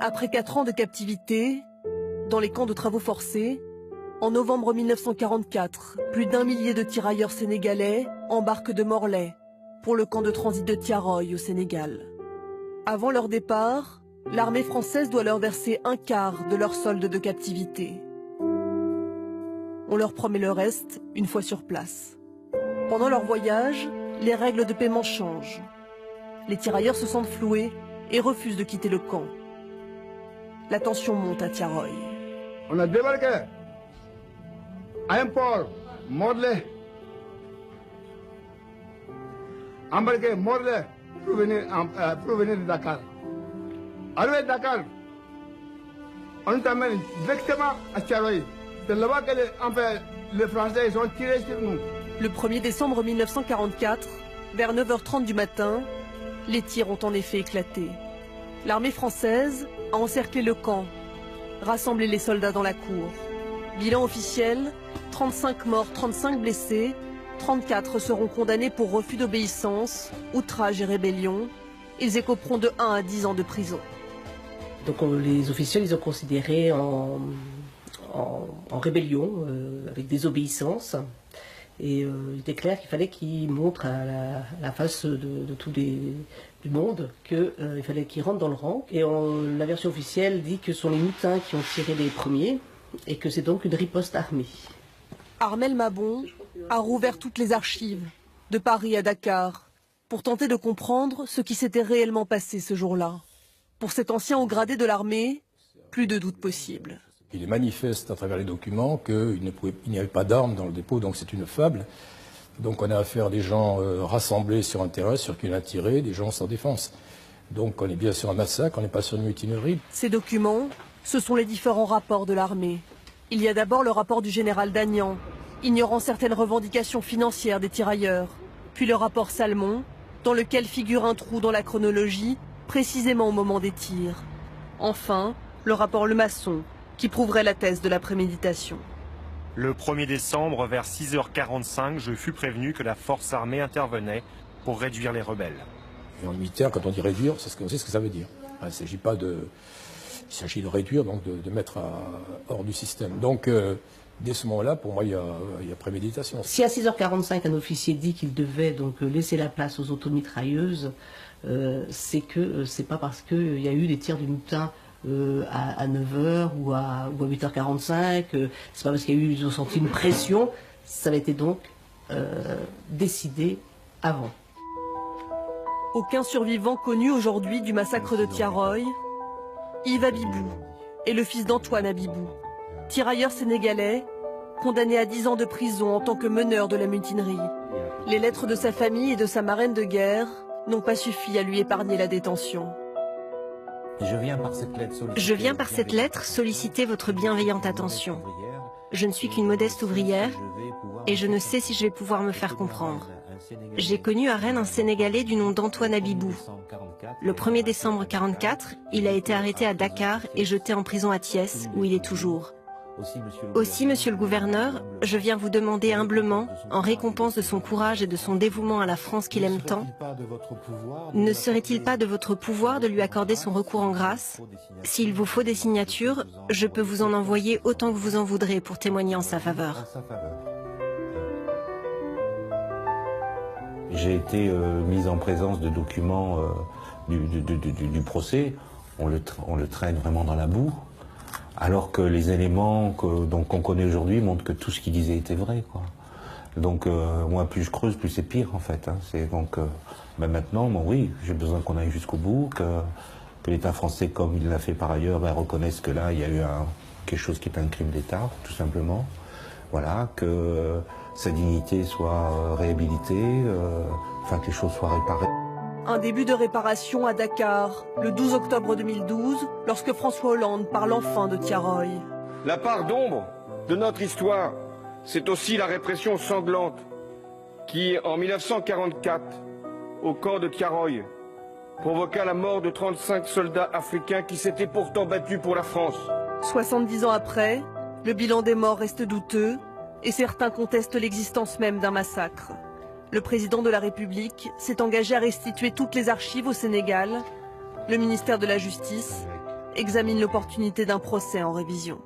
Après 4 ans de captivité, dans les camps de travaux forcés, en novembre 1944, plus d'1 millier de tirailleurs sénégalais embarquent de Morlaix pour le camp de transit de Thiaroye au Sénégal. Avant leur départ, l'armée française doit leur verser 1/4 de leur solde de captivité. On leur promet le reste une fois sur place. Pendant leur voyage, les règles de paiement changent. Les tirailleurs se sentent floués et refusent de quitter le camp. La tension monte à Thiaroye. On a débarqué à un port, Morlaix. Embarqué Morlaix pour venir de Dakar. Arrivé à Dakar, on nous amène directement à Thiaroye. C'est là-bas que les Français ils ont tiré sur nous. Le 1er décembre 1944, vers 9h30 du matin, les tirs ont en effet éclaté. L'armée française a encerclé le camp, rassemblé les soldats dans la cour. Bilan officiel, 35 morts, 35 blessés, 34 seront condamnés pour refus d'obéissance, outrage et rébellion. Ils écoperont de 1 à 10 ans de prison. Donc les officiels, ils ont considéré en rébellion, avec désobéissance. Et il était clair qu'il fallait qu'ils montrent à la face de tout du monde qu'il fallait qu'ils rentrent dans le rang. Et la version officielle dit que ce sont les mutins qui ont tiré les premiers et que c'est donc une riposte armée. Armel Mabon a rouvert toutes les archives, de Paris à Dakar, pour tenter de comprendre ce qui s'était réellement passé ce jour-là. Pour cet ancien haut gradé de l'armée, plus de doute possible. Il est manifeste à travers les documents qu'il n'y avait pas d'armes dans le dépôt, donc c'est une fable. Donc on a affaire à des gens rassemblés sur un terrain, sur qui on a tiré, des gens sans défense. Donc on est bien sur un massacre, on n'est pas sur une mutinerie. Ces documents, ce sont les différents rapports de l'armée. Il y a d'abord le rapport du général Dagnan, ignorant certaines revendications financières des tirailleurs. Puis le rapport Salmon, dans lequel figure un trou dans la chronologie, précisément au moment des tirs. Enfin, le rapport Lemasson, qui prouverait la thèse de la préméditation. Le 1er décembre, vers 6h45, je fus prévenu que la force armée intervenait pour réduire les rebelles. Et en militaire, quand on dit réduire, on sait ce que ça veut dire. Il s'agit de réduire, donc de mettre hors du système. Donc, dès ce moment-là, pour moi, il y a préméditation. Si à 6h45, un officier dit qu'il devait donc laisser la place aux automitrailleuses, c'est pas parce qu'il y a eu des tirs du mutin à 9h ou à 8h45, c'est pas parce qu'ils ont senti une pression, ça avait été donc décidé avant. Aucun survivant connu aujourd'hui du massacre de Thiaroye. Yves Abibou est le fils d'Antoine Abibou, tirailleur sénégalais, condamné à 10 ans de prison en tant que meneur de la mutinerie. Les lettres de sa famille et de sa marraine de guerre n'ont pas suffi à lui épargner la détention. Je viens par cette lettre solliciter votre bienveillante attention. Je ne suis qu'une modeste ouvrière et je ne sais si je vais pouvoir me faire comprendre. J'ai connu à Rennes un Sénégalais du nom d'Antoine Abibou. Le 1er décembre 1944, il a été arrêté à Dakar et jeté en prison à Thiès, où il est toujours. Aussi, monsieur le gouverneur, je viens vous demander humblement, en récompense de son courage et de son dévouement à la France qu'il aime tant, ne serait-il pas de votre pouvoir de lui accorder son recours en grâce? S'il vous faut des signatures, je peux vous en envoyer autant que vous en voudrez pour témoigner en sa faveur. J'ai été mis en présence de documents du procès. On le traîne vraiment dans la boue. Alors que les éléments qu'on connaît aujourd'hui montrent que tout ce qu'il disait était vrai, quoi. Donc moi, plus je creuse, plus c'est pire en fait. Hein. Maintenant, oui, j'ai besoin qu'on aille jusqu'au bout, que l'État français, comme il l'a fait par ailleurs, reconnaisse que là, il y a eu quelque chose qui est un crime d'État, tout simplement. Voilà, que sa dignité soit réhabilitée, que les choses soient réparées. Un début de réparation à Dakar, le 12 octobre 2012, lorsque François Hollande parle enfin de Thiaroye. La part d'ombre de notre histoire, c'est aussi la répression sanglante qui, en 1944, au camp de Thiaroye, provoqua la mort de 35 soldats africains qui s'étaient pourtant battus pour la France. 70 ans après, le bilan des morts reste douteux et certains contestent l'existence même d'un massacre. Le président de la République s'est engagé à restituer toutes les archives au Sénégal. Le ministère de la Justice examine l'opportunité d'un procès en révision.